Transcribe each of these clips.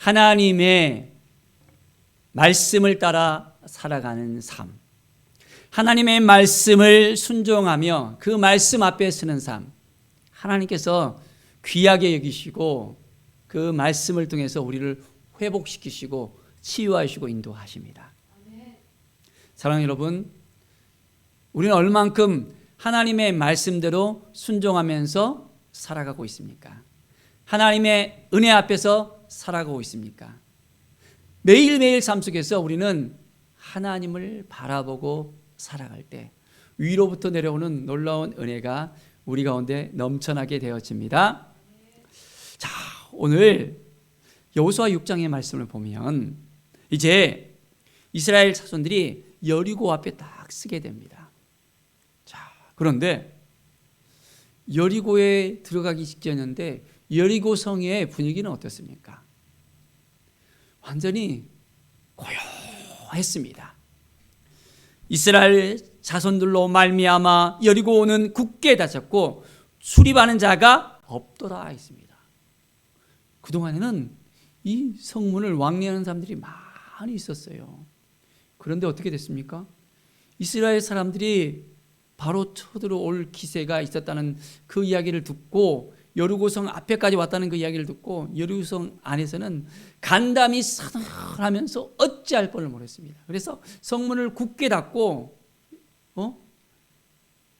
하나님의 말씀을 따라 살아가는 삶, 하나님의 말씀을 순종하며 그 말씀 앞에 서는 삶, 하나님께서 귀하게 여기시고 그 말씀을 통해서 우리를 회복시키시고 치유하시고 인도하십니다. 사랑하는 여러분, 우리는 얼만큼 하나님의 말씀대로 순종하면서 살아가고 있습니까? 하나님의 은혜 앞에서 살아가고 있습니까? 매일매일 삶 속에서 우리는 하나님을 바라보고 살아갈 때 위로부터 내려오는 놀라운 은혜가 우리 가운데 넘쳐나게 되어집니다. 자, 오늘 여호수아 6장의 말씀을 보면 이제 이스라엘 자손들이 여리고 앞에 딱 서게 됩니다. 자, 그런데 여리고에 들어가기 직전인데 여리고 성의 분위기는 어떻습니까? 완전히 고요했습니다. 이스라엘 자손들로 말미암아 여리고는 굳게 닫혔고 출입하는 자가 없더라 했습니다. 그동안에는 이 성문을 왕래하는 사람들이 많이 있었어요. 그런데 어떻게 됐습니까? 이스라엘 사람들이 바로 쳐들어올 기세가 있었다는 그 이야기를 듣고 여리고성 앞에까지 왔다는 그 이야기를 듣고 여리고성 안에서는 간담이 서늘하면서 어찌할 뻔을 모르겠습니다. 그래서 성문을 굳게 닫고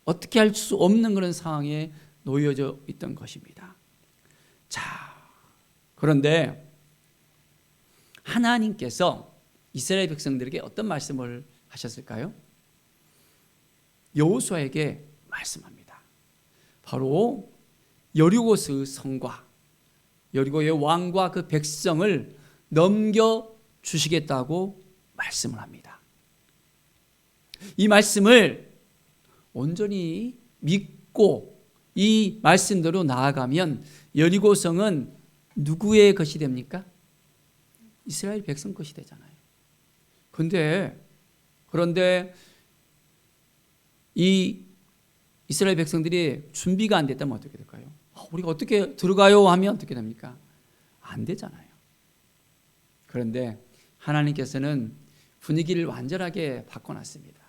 어떻게 할 수 없는 그런 상황에 놓여져 있던 것입니다. 자, 그런데 하나님께서 이스라엘 백성들에게 어떤 말씀을 하셨을까요? 여호수아에게 말씀합니다. 바로 여리고의 성과 여리고의 왕과 그 백성을 넘겨주시겠다고 말씀을 합니다. 이 말씀을 온전히 믿고 이 말씀대로 나아가면 여리고성은 누구의 것이 됩니까? 이스라엘 백성 것이 되잖아요. 그런데 이 이스라엘 백성들이 준비가 안 됐다면 어떻게 될까요? 우리가 어떻게 들어가요 하면 어떻게 됩니까? 안 되잖아요. 그런데 하나님께서는 분위기를 완전하게 바꿔놨습니다.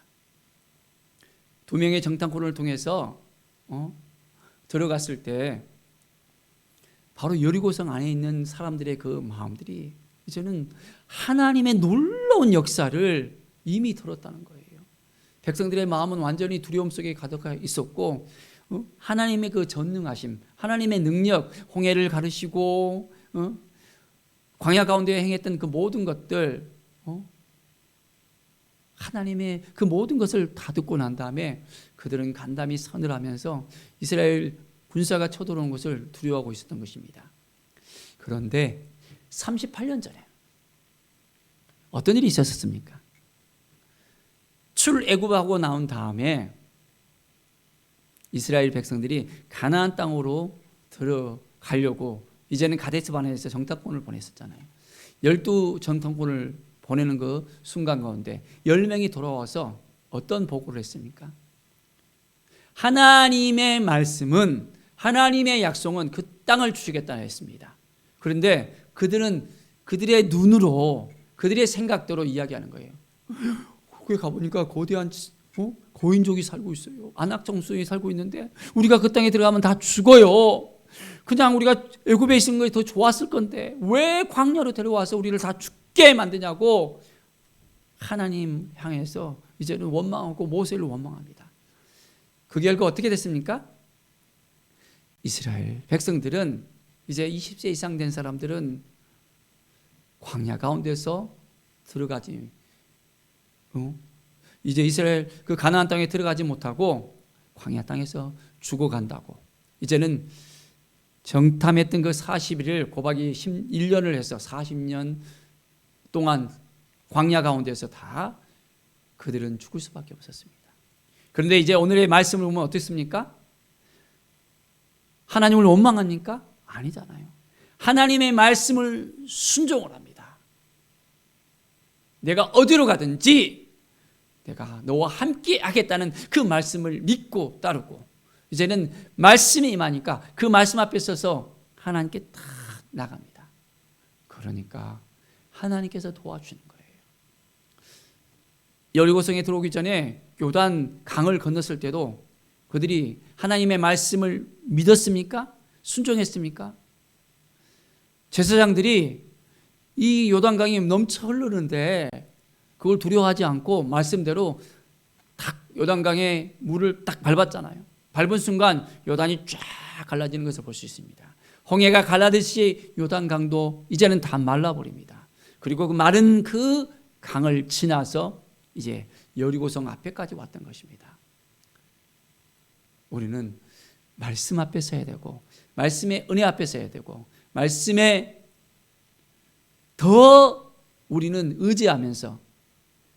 두 명의 정탐꾼을 통해서 들어갔을 때 바로 여리고성 안에 있는 사람들의 그 마음들이 이제는 하나님의 놀라운 역사를 이미 들었다는 거예요. 백성들의 마음은 완전히 두려움 속에 가득해 있었고 하나님의 그 전능하심, 하나님의 능력, 홍해를 가르시고 광야 가운데 행했던 그 모든 것들, 하나님의 그 모든 것을 다 듣고 난 다음에 그들은 간담이 서늘하면서 이스라엘 군사가 쳐들어오는 것을 두려워하고 있었던 것입니다. 그런데 38년 전에 어떤 일이 있었습니까? 출애굽하고 나온 다음에 이스라엘 백성들이 가나안 땅으로 들어가려고 이제는 가데스 바네아에서 정탐꾼을 보냈었잖아요. 12 정탐꾼을 보내는 그 순간 가운데 10명이 돌아와서 어떤 보고를 했습니까? 하나님의 말씀은, 하나님의 약속은 그 땅을 주시겠다 했습니다. 그런데 그들은 그들의 눈으로, 그들의 생각대로 이야기하는 거예요. 거기 가보니까 거대한 고인족이 살고 있어요. 안악정수이 살고 있는데 우리가 그 땅에 들어가면 다 죽어요. 그냥 우리가 애굽에 있는 것이 더 좋았을 건데 왜 광야로 데려와서 우리를 다 죽게 만드냐고 하나님 향해서 이제는 원망하고 모세를 원망합니다. 그 결과 어떻게 됐습니까? 이스라엘 백성들은 이제 20세 이상 된 사람들은 광야 가운데서 들어가지 이제 이스라엘 그 가나안 땅에 들어가지 못하고 광야 땅에서 죽어간다고. 이제는 정탐했던 그 40일을 곱하기 1년을 해서 40년 동안 광야 가운데서 다 그들은 죽을 수밖에 없었습니다. 그런데 이제 오늘의 말씀을 보면 어떻습니까? 하나님을 원망합니까? 아니잖아요. 하나님의 말씀을 순종을 합니다. 내가 어디로 가든지 내가 너와 함께 하겠다는 그 말씀을 믿고 따르고 이제는 말씀이 임하니까 그 말씀 앞에 서서 하나님께 딱 나갑니다. 그러니까 하나님께서 도와주는 거예요. 여리고성에 들어오기 전에 요단 강을 건넜을 때도 그들이 하나님의 말씀을 믿었습니까? 순종했습니까? 제사장들이 이 요단강이 넘쳐 흐르는데 그걸 두려워하지 않고 말씀대로 딱 요단강의 물을 딱 밟았잖아요. 밟은 순간 요단이 쫙 갈라지는 것을 볼 수 있습니다. 홍해가 갈라듯이 요단강도 이제는 다 말라버립니다. 그리고 그 마른 그 강을 지나서 이제 여리고성 앞에까지 왔던 것입니다. 우리는 말씀 앞에 서야 되고 말씀의 은혜 앞에 서야 되고 말씀에 더 우리는 의지하면서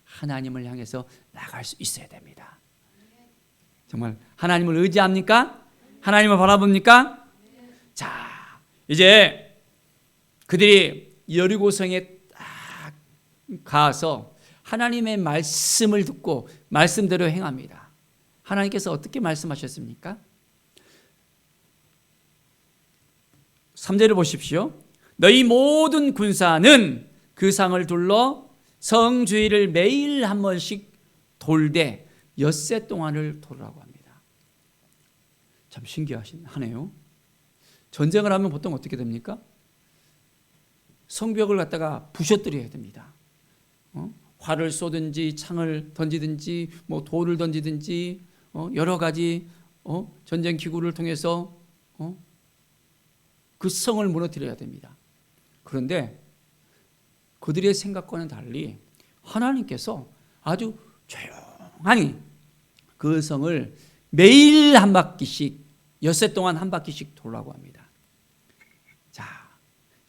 하나님을 향해서 나갈 수 있어야 됩니다. 정말 하나님을 의지합니까? 하나님을 바라봅니까? 자, 이제 그들이 여리고성에 딱 가서 하나님의 말씀을 듣고 말씀대로 행합니다. 하나님께서 어떻게 말씀하셨습니까? 3절을 보십시오. 너희 모든 군사는 그 상을 둘러 성 주위를 매일 한 번씩 돌되 엿새 동안을 돌으라고 합니다. 참 신기하네요. 전쟁을 하면 보통 어떻게 됩니까? 성벽을 갖다가 부셔뜨려야 됩니다. 활을 쏘든지 창을 던지든지 뭐 돌을 던지든지 여러 가지 전쟁 기구를 통해서 그 성을 무너뜨려야 됩니다. 그런데 그들의 생각과는 달리 하나님께서 아주 조용하니 그 성을 매일 한 바퀴씩 엿새 동안 한 바퀴씩 돌라고 합니다. 자,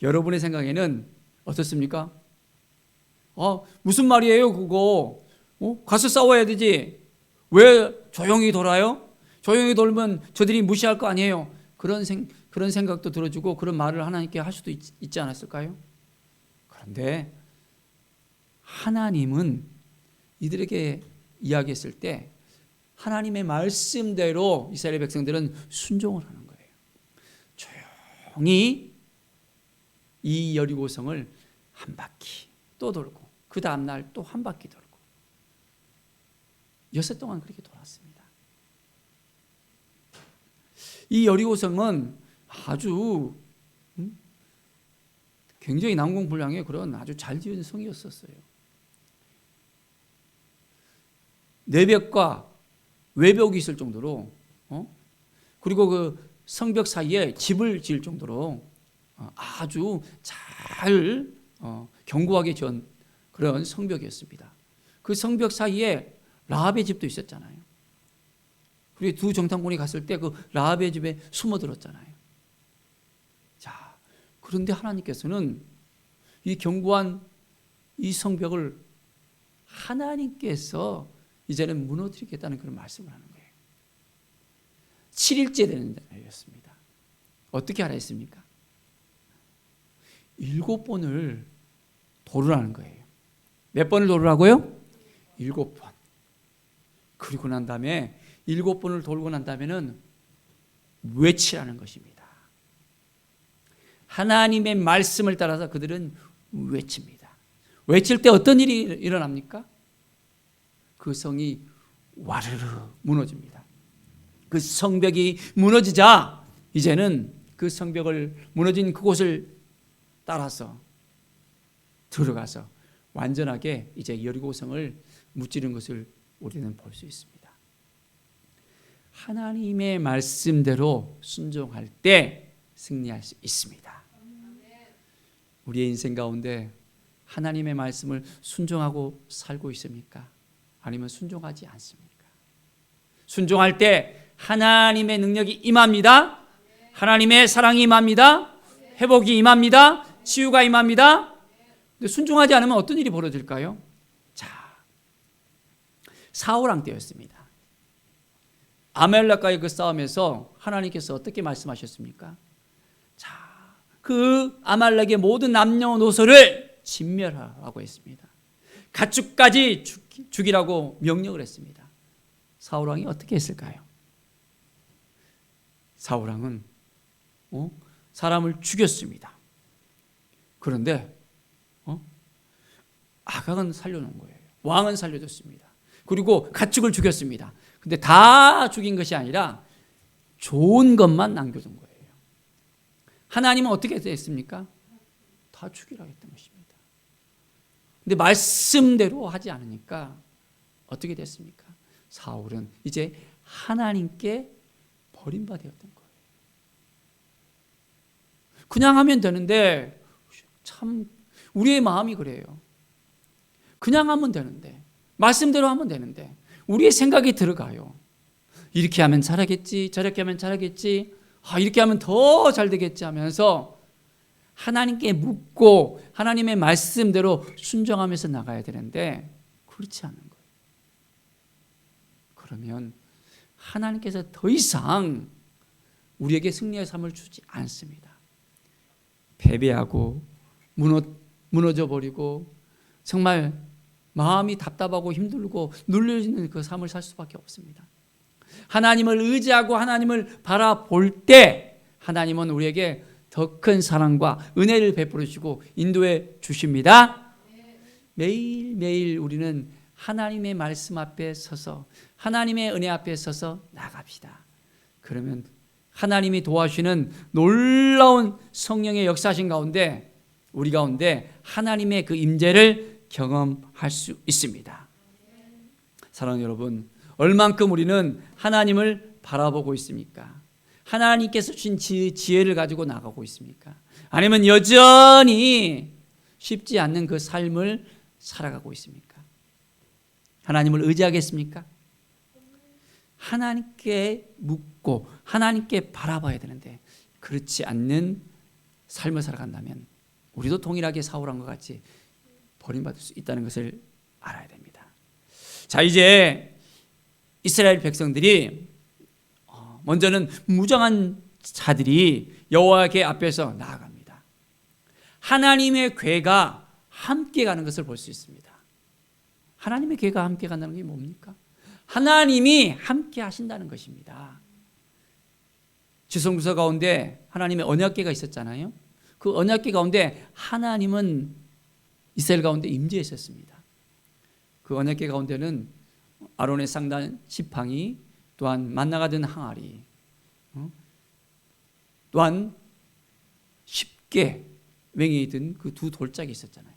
여러분의 생각에는 어떻습니까? 무슨 말이에요 그거? 가서 싸워야 되지. 왜 조용히 돌아요? 조용히 돌면 저들이 무시할 거 아니에요. 그런 생각도 들어주고 그런 말을 하나님께 할 수도 있지 않았을까요? 그런데 하나님은 이들에게 이야기했을 때 하나님의 말씀대로 이스라엘 백성들은 순종을 하는 거예요. 조용히 이 여리고성을 한 바퀴 또 돌고 그 다음날 또 한 바퀴 돌고 엿새 동안 그렇게 돌았습니다. 이 여리고성은 아주 굉장히 난공불량의 그런 아주 잘 지은 성이었었어요. 내벽과 외벽이 있을 정도로 그리고 그 성벽 사이에 집을 지을 정도로 아주 잘 견고하게 지은 그런 성벽이었습니다. 그 성벽 사이에 라합의 집도 있었잖아요. 그리고 두 정탐꾼이 갔을 때 그 라합의 집에 숨어들었잖아요. 자, 그런데 하나님께서는 이 견고한 이 성벽을 하나님께서 이제는 무너뜨리겠다는 그런 말씀을 하는 거예요. 7일째 되는 날이었습니다. 어떻게 하라 했습니까? 7번을 돌으라는 거예요. 몇 번을 돌으라고요? 7번. 그리고 난 다음에 7번을 돌고 난 다음에는 외치라는 것입니다. 하나님의 말씀을 따라서 그들은 외칩니다. 외칠 때 어떤 일이 일어납니까? 그 성이 와르르 무너집니다. 그 성벽이 무너지자 이제는 그 성벽을 무너진 그곳을 따라서 들어가서 완전하게 이제 여리고성을 무찌른 것을 우리는 볼 수 있습니다. 하나님의 말씀대로 순종할 때 승리할 수 있습니다. 우리의 인생 가운데 하나님의 말씀을 순종하고 살고 있습니까? 아니면 순종하지 않습니까? 순종할 때 하나님의 능력이 임합니다. 하나님의 사랑이 임합니다. 회복이 임합니다. 치유가 임합니다. 근데 순종하지 않으면 어떤 일이 벌어질까요? 자, 사울왕 때였습니다. 아말렉과의 그 싸움에서 하나님께서 어떻게 말씀하셨습니까? 자, 그 아말렉의 모든 남녀노소를 진멸하라고 했습니다. 가축까지 죽이라고 명령을 했습니다. 사울왕이 어떻게 했을까요? 사울왕은 사람을 죽였습니다. 그런데 아각은 살려놓은 거예요. 왕은 살려줬습니다. 그리고 가축을 죽였습니다. 근데 다 죽인 것이 아니라 좋은 것만 남겨둔 거예요. 하나님은 어떻게 했습니까? 다 죽이라 했던 것입니다. 근데 말씀대로 하지 않으니까 어떻게 됐습니까? 사울은 이제 하나님께 버림받았던 거예요. 그냥 하면 되는데, 참 우리의 마음이 그래요. 그냥 하면 되는데, 말씀대로 하면 되는데 우리의 생각이 들어가요. 이렇게 하면 잘하겠지, 저렇게 하면 잘하겠지, 이렇게 하면 더 잘 되겠지 하면서 하나님께 묻고 하나님의 말씀대로 순종하면서 나가야 되는데 그렇지 않은 거예요. 그러면 하나님께서 더 이상 우리에게 승리의 삶을 주지 않습니다. 패배하고 무너져 버리고 정말 마음이 답답하고 힘들고 눌려지는 그 삶을 살 수밖에 없습니다. 하나님을 의지하고 하나님을 바라볼 때 하나님은 우리에게 더 큰 사랑과 은혜를 베풀어 주시고 인도해 주십니다. 매일매일 우리는 하나님의 말씀 앞에 서서 하나님의 은혜 앞에 서서 나갑시다. 그러면 하나님이 도와주시는 놀라운 성령의 역사하신 가운데 우리 가운데 하나님의 그 임재를 경험할 수 있습니다. 사랑하는 여러분, 얼만큼 우리는 하나님을 바라보고 있습니까? 하나님께서 주신 지혜를 가지고 나가고 있습니까? 아니면 여전히 쉽지 않는 그 삶을 살아가고 있습니까? 하나님을 의지하겠습니까? 하나님께 묻고 하나님께 바라봐야 되는데 그렇지 않는 삶을 살아간다면 우리도 동일하게 사울한 것 같이 버림받을 수 있다는 것을 알아야 됩니다. 자, 이제 이스라엘 백성들이 먼저는 무장한 자들이 여호와의 앞에서 나아갑니다. 하나님의 궤가 함께 가는 것을 볼 수 있습니다. 하나님의 궤가 함께 간다는 게 뭡니까? 하나님이 함께 하신다는 것입니다. 지성구서 가운데 하나님의 언약궤가 있었잖아요. 그 언약궤 가운데 하나님은 이스라엘 가운데 임재했었습니다. 그 언약궤 가운데는 아론의 쌍난 지팡이, 또한 만나가 든 항아리, 또한 쉽게 맹이 든 그 두 돌짝이 있었잖아요.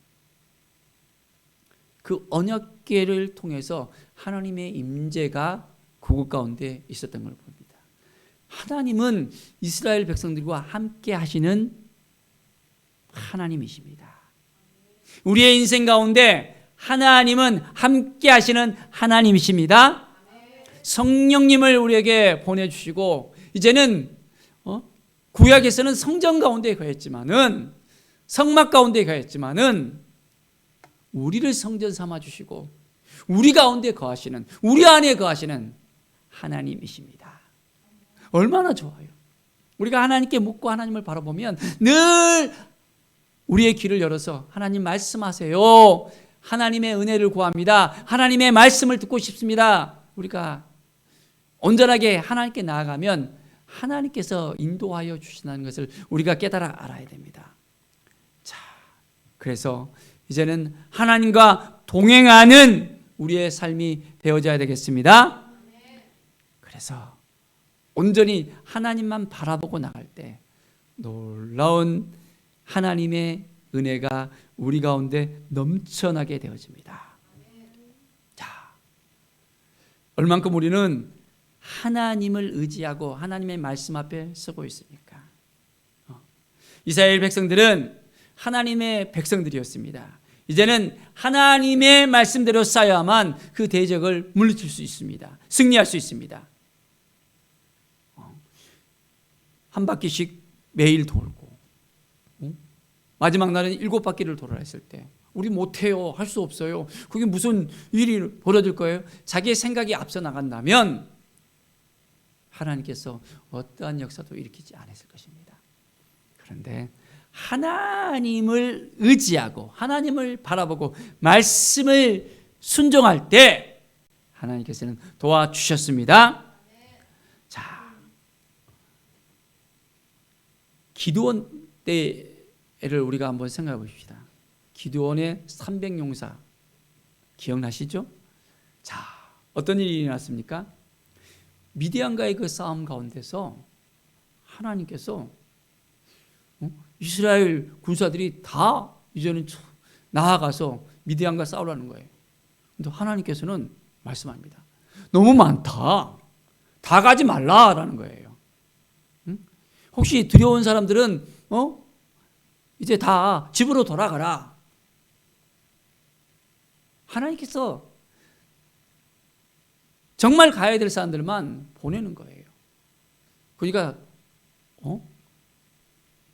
그 언약궤를 통해서 하나님의 임재가 그곳 가운데 있었던 걸 봅니다. 하나님은 이스라엘 백성들과 함께 하시는 하나님이십니다. 우리의 인생 가운데 하나님은 함께 하시는 하나님이십니다. 성령님을 우리에게 보내주시고 이제는 구약에서는 성전 가운데 거했지만은 성막 가운데 거했지만은 우리를 성전 삼아주시고 우리 가운데 거하시는 우리 안에 거하시는 하나님이십니다. 얼마나 좋아요. 우리가 하나님께 묻고 하나님을 바라보면 늘 우리의 귀를 열어서 하나님 말씀하세요. 하나님의 은혜를 구합니다. 하나님의 말씀을 듣고 싶습니다. 우리가 온전하게 하나님께 나아가면 하나님께서 인도하여 주신다는 것을 우리가 깨달아 알아야 됩니다. 자, 그래서 이제는 하나님과 동행하는 우리의 삶이 되어져야 되겠습니다. 그래서 온전히 하나님만 바라보고 나갈 때 놀라운 하나님의 은혜가 우리 가운데 넘쳐나게 되어집니다. 자, 얼만큼 우리는 하나님을 의지하고 하나님의 말씀 앞에 서고 있습니까? 이스라엘 백성들은 하나님의 백성들이었습니다. 이제는 하나님의 말씀대로 쌓여야만 그 대적을 물리칠 수 있습니다. 승리할 수 있습니다. 한 바퀴씩 매일 돌고 마지막 날은 7바퀴를 돌아라 했을 때 우리 못해요. 할 수 없어요. 그게 무슨 일이 벌어질 거예요? 자기의 생각이 앞서 나간다면 하나님께서 어떠한 역사도 일으키지 않았을 것입니다. 그런데 하나님을 의지하고 하나님을 바라보고 말씀을 순종할 때 하나님께서는 도와주셨습니다. 자, 기드온 때에 예를 우리가 한번 생각해 봅시다. 기드온의 300용사 기억나시죠? 자, 어떤 일이 일어났습니까? 미디안과의 그 싸움 가운데서 하나님께서 이스라엘 군사들이 다 이제는 나아가서 미디안과 싸우라는 거예요. 근데 하나님께서는 말씀합니다. 너무 많다. 다 가지 말라라는 거예요. 혹시 두려운 사람들은 이제 다 집으로 돌아가라. 하나님께서 정말 가야 될 사람들만 보내는 거예요. 그러니까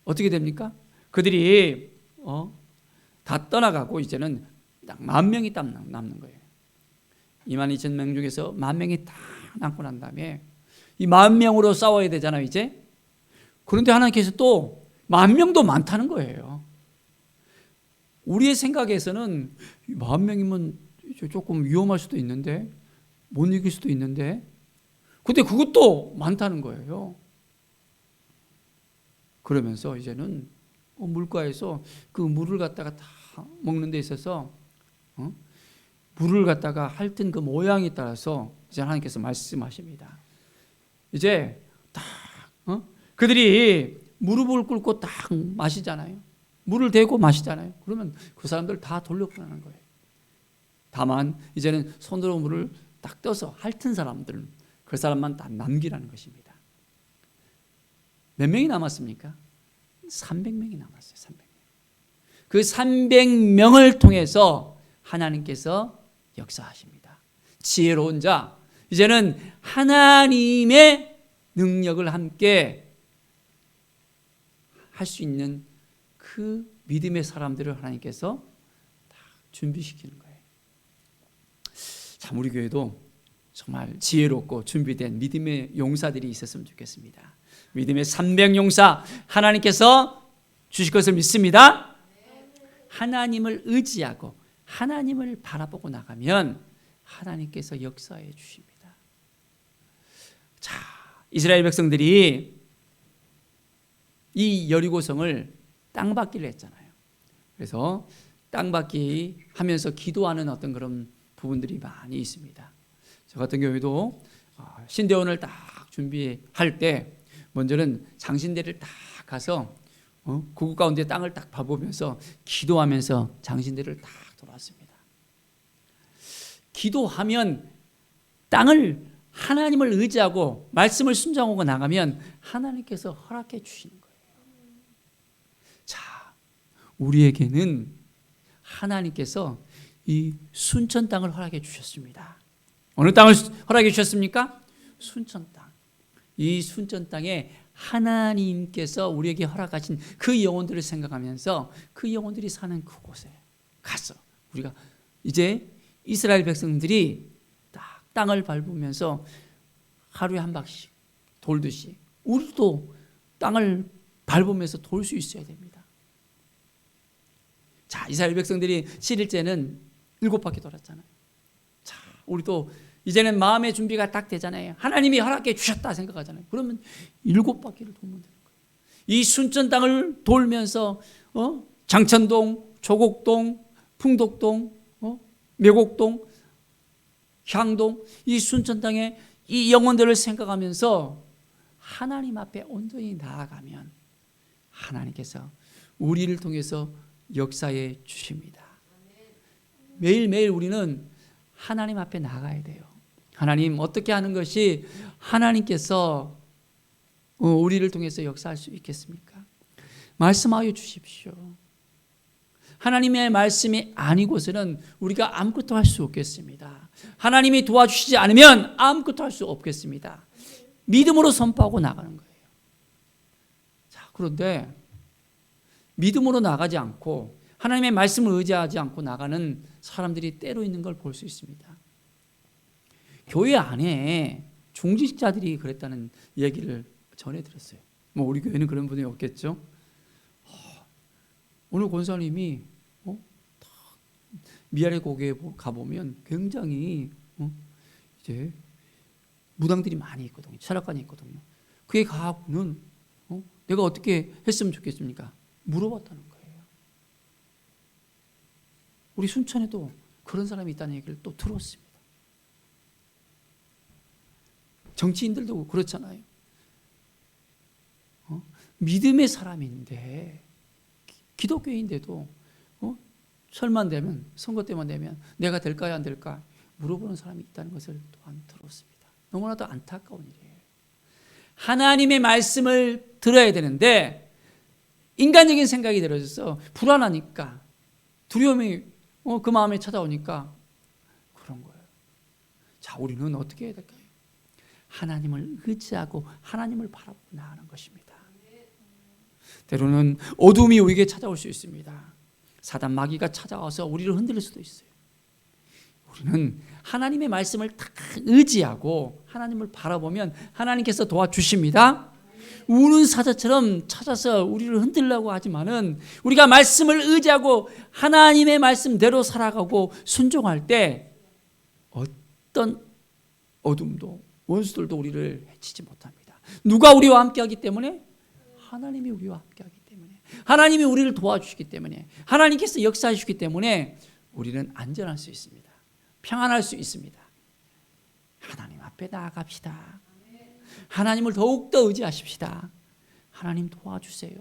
어떻게 됩니까? 그들이 다 떠나가고 이제는 딱 10,000명이 딱 남는 거예요. 22,000명 중에서 10,000명이 다 남고 난 다음에 이 10,000명으로 싸워야 되잖아요, 이제. 그런데 하나님께서 또 10,000명도 많다는 거예요. 우리의 생각에서는 10,000명이면 조금 위험할 수도 있는데, 못 이길 수도 있는데, 근데 그것도 많다는 거예요. 그러면서 이제는 물가에서 그 물을 갖다가 다 먹는 데 있어서 물을 갖다가 핥은 그 모양에 따라서 이제 하나님께서 말씀하십니다. 이제 딱 그들이 무릎을 꿇고 딱 마시잖아요. 물을 대고 마시잖아요. 그러면 그 사람들 다 돌려보내는 거예요. 다만 이제는 손으로 물을 딱 떠서 핥은 사람들은 그 사람만 다 남기라는 것입니다. 몇 명이 남았습니까? 300명이 남았어요. 300명. 그 300명을 통해서 하나님께서 역사하십니다. 지혜로운 자, 이제는 하나님의 능력을 함께 할 수 있는 그 믿음의 사람들을 하나님께서 다 준비시키는 거예요. 참 우리 교회도 정말 지혜롭고 준비된 믿음의 용사들이 있었으면 좋겠습니다. 믿음의 300용사 하나님께서 주실 것을 믿습니다. 하나님을 의지하고 하나님을 바라보고 나가면 하나님께서 역사해 주십니다. 자, 이스라엘 백성들이 이 여리고성을 땅받기를 했잖아요. 그래서 땅받기 하면서 기도하는 어떤 그런 부분들이 많이 있습니다. 저 같은 경우에도 신대원을 딱 준비할 때 먼저는 장신대를 딱 가서 고국 가운데 땅을 딱 봐보면서 기도하면서 장신대를 딱 돌았습니다. 기도하면 땅을 하나님을 의지하고 말씀을 순종하고 나가면 하나님께서 허락해 주시는 거예요. 자, 우리에게는 하나님께서 이 순천 땅을 허락해 주셨습니다. 어느 땅을 허락해 주셨습니까? 순천 땅. 이 순천 땅에 하나님께서 우리에게 허락하신 그 영혼들을 생각하면서 그 영혼들이 사는 그곳에 가서 우리가 이제 이스라엘 백성들이 딱 땅을 밟으면서 하루에 한 바퀴씩 돌듯이 우리도 땅을 밟으면서 돌 수 있어야 됩니다. 자, 이스라엘 백성들이 7일째는 7바퀴 돌았잖아요. 자, 우리도 이제는 마음의 준비가 딱 되잖아요. 하나님이 허락해 주셨다 생각하잖아요. 그러면 7바퀴를 돌면 되는 거예요. 이 순천 땅을 돌면서 장천동, 조곡동, 풍덕동, 매곡동, 향동, 이 순천 땅에 이 영혼들을 생각하면서 하나님 앞에 온전히 나아가면 하나님께서 우리를 통해서 역사해 주십니다. 매일매일 우리는 하나님 앞에 나가야 돼요. 하나님 어떻게 하는 것이 하나님께서 우리를 통해서 역사할 수 있겠습니까? 말씀하여 주십시오. 하나님의 말씀이 아니고서는 우리가 아무것도 할 수 없겠습니다. 하나님이 도와주시지 않으면 아무것도 할 수 없겠습니다. 믿음으로 선포하고 나가는 거예요. 자, 그런데 믿음으로 나가지 않고 하나님의 말씀을 의지하지 않고 나가는 사람들이 때로 있는 걸 볼 수 있습니다. 교회 안에 중직자들이 그랬다는 얘기를 전해 들었어요. 뭐 우리 교회는 그런 분이 없겠죠. 오늘 권사님이 미아래 고개에 가보면 굉장히 이제 무당들이 많이 있거든요. 철학관이 있거든요. 그에 가고는 내가 어떻게 했으면 좋겠습니까? 물어봤다는 거예요. 우리 순천에도 그런 사람이 있다는 얘기를 또 들었습니다. 정치인들도 그렇잖아요. 믿음의 사람인데, 기독교인데도 설만 되면, 선거 때만 되면 내가 될까요 안 될까 물어보는 사람이 있다는 것을 또한 들었습니다. 너무나도 안타까운 일이에요. 하나님의 말씀을 들어야 되는데 인간적인 생각이 들어져서 불안하니까, 두려움이 그 마음에 찾아오니까 그런 거예요. 자, 우리는 어떻게 해야 될까요? 하나님을 의지하고 하나님을 바라보고 나아가는 것입니다. 때로는 어둠이 우리에게 찾아올 수 있습니다. 사단 마귀가 찾아와서 우리를 흔들 수도 있어요. 우리는 하나님의 말씀을 다 의지하고 하나님을 바라보면 하나님께서 도와주십니다. 우는 사자처럼 찾아서 우리를 흔들려고 하지만은 우리가 말씀을 의지하고 하나님의 말씀대로 살아가고 순종할 때 어떤 어둠도 원수들도 우리를 해치지 못합니다. 누가 우리와 함께하기 때문에? 하나님이 우리와 함께하기 때문에, 하나님이 우리를 도와주시기 때문에, 하나님께서 역사하시기 때문에 우리는 안전할 수 있습니다. 평안할 수 있습니다. 하나님 앞에 나아갑시다. 하나님을 더욱더 의지하십시다. 하나님 도와주세요.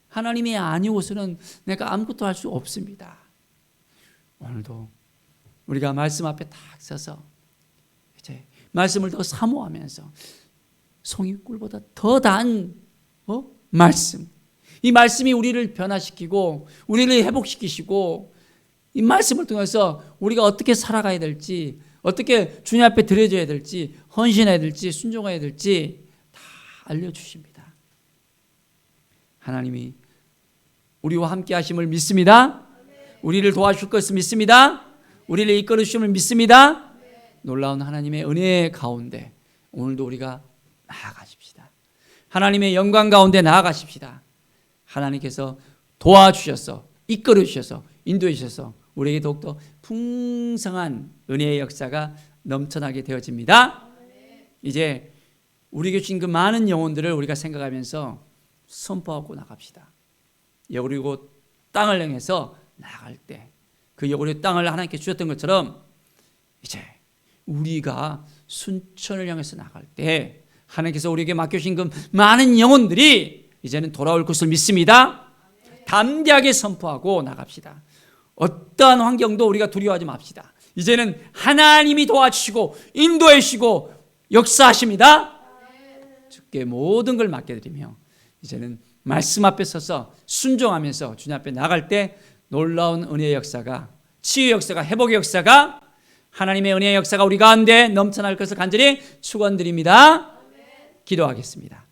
하나님이 아니고서는 내가 아무것도 할 수 없습니다. 오늘도 우리가 말씀 앞에 딱 서서 이제 말씀을 더 사모하면서 송이꿀보다 더 단 말씀, 이 말씀이 우리를 변화시키고 우리를 회복시키시고 이 말씀을 통해서 우리가 어떻게 살아가야 될지, 어떻게 주님 앞에 드려져야 될지, 헌신해야 될지, 순종해야 될지 다 알려주십니다. 하나님이 우리와 함께 하심을 믿습니다. 우리를 도와줄 것을 믿습니다. 우리를 이끌어 주심을 믿습니다. 놀라운 하나님의 은혜 가운데 오늘도 우리가 나아가십시다. 하나님의 영광 가운데 나아가십시다. 하나님께서 도와주셔서, 이끌어 주셔서, 인도해 주셔서 우리에게 더욱더 풍성한 은혜의 역사가 넘쳐나게 되어집니다. 이제 우리에게 주신 그 많은 영혼들을 우리가 생각하면서 선포하고 나갑시다. 여리고 땅을 향해서 나갈 때 그 여리고 땅을 하나님께 주셨던 것처럼 이제 우리가 순천을 향해서 나갈 때 하나님께서 우리에게 맡겨주신 그 많은 영혼들이 이제는 돌아올 것을 믿습니다. 담대하게 선포하고 나갑시다. 어떠한 환경도 우리가 두려워하지 맙시다. 이제는 하나님이 도와주시고 인도해 주시고 역사하십니다. 주께 모든 걸 맡겨드리며 이제는 말씀 앞에 서서 순종하면서 주님 앞에 나갈 때 놀라운 은혜의 역사가, 치유의 역사가, 회복의 역사가, 하나님의 은혜의 역사가 우리 가운데 넘쳐날 것을 간절히 축원드립니다. 기도하겠습니다.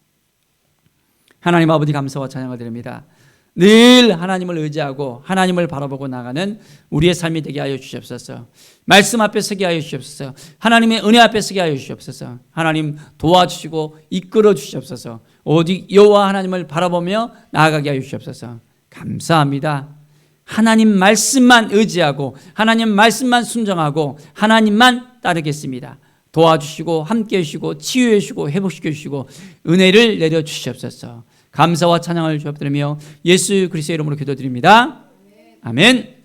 하나님 아버지, 감사와 찬양을 드립니다. 늘 하나님을 의지하고 하나님을 바라보고 나가는 우리의 삶이 되게 하여 주시옵소서. 말씀 앞에 서게 하여 주시옵소서. 하나님의 은혜 앞에 서게 하여 주시옵소서. 하나님 도와주시고 이끌어 주시옵소서. 오직 여호와 하나님을 바라보며 나아가게 하여 주시옵소서. 감사합니다. 하나님 말씀만 의지하고 하나님 말씀만 순종하고 하나님만 따르겠습니다. 도와주시고 함께해 주시고 치유해 주시고 회복시켜 주시고 은혜를 내려 주시옵소서. 감사와 찬양을 주옵드리며 예수 그리스도의 이름으로 기도드립니다. 아멘.